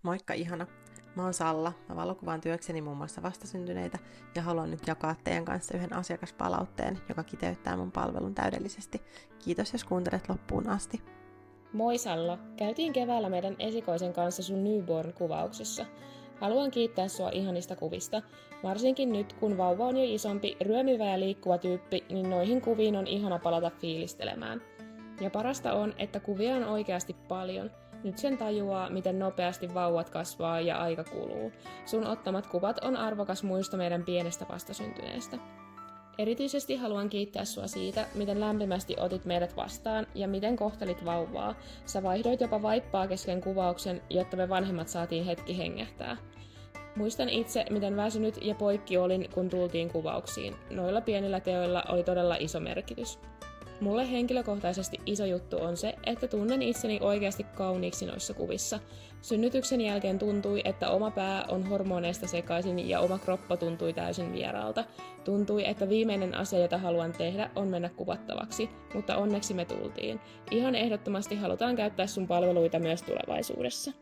Moikka ihana! Mä oon Salla. Mä valokuvaan työkseni muun muassa vastasyntyneitä ja haluan nyt jakaa teidän kanssa yhden asiakaspalautteen, joka kiteyttää mun palvelun täydellisesti. Kiitos, jos kuuntelet loppuun asti. Moi Salla! Käytiin keväällä meidän esikoisen kanssa sun newborn-kuvauksessa. Haluan kiittää sua ihanista kuvista. Varsinkin nyt, kun vauva on jo isompi, ryömivä ja liikkuva tyyppi, niin noihin kuviin on ihana palata fiilistelemään. Ja parasta on, että kuvia on oikeasti paljon. Nyt sen tajuaa, miten nopeasti vauvat kasvaa ja aika kuluu. Sun ottamat kuvat on arvokas muisto meidän pienestä vastasyntyneestä. Erityisesti haluan kiittää sua siitä, miten lämpimästi otit meidät vastaan ja miten kohtelit vauvaa. Sä vaihdoit jopa vaippaa kesken kuvauksen, jotta me vanhemmat saatiin hetki hengähtää. Muistan itse, miten väsynyt ja poikki olin, kun tultiin kuvauksiin. Noilla pienillä teoilla oli todella iso merkitys. Mulle henkilökohtaisesti iso juttu on se, että tunnen itseni oikeasti kauniiksi noissa kuvissa. Synnytyksen jälkeen tuntui, että oma pää on hormoneista sekaisin ja oma kroppa tuntui täysin vieraalta. Tuntui, että viimeinen asia, jota haluan tehdä, on mennä kuvattavaksi, mutta onneksi me tultiin. Ihan ehdottomasti halutaan käyttää sun palveluita myös tulevaisuudessa.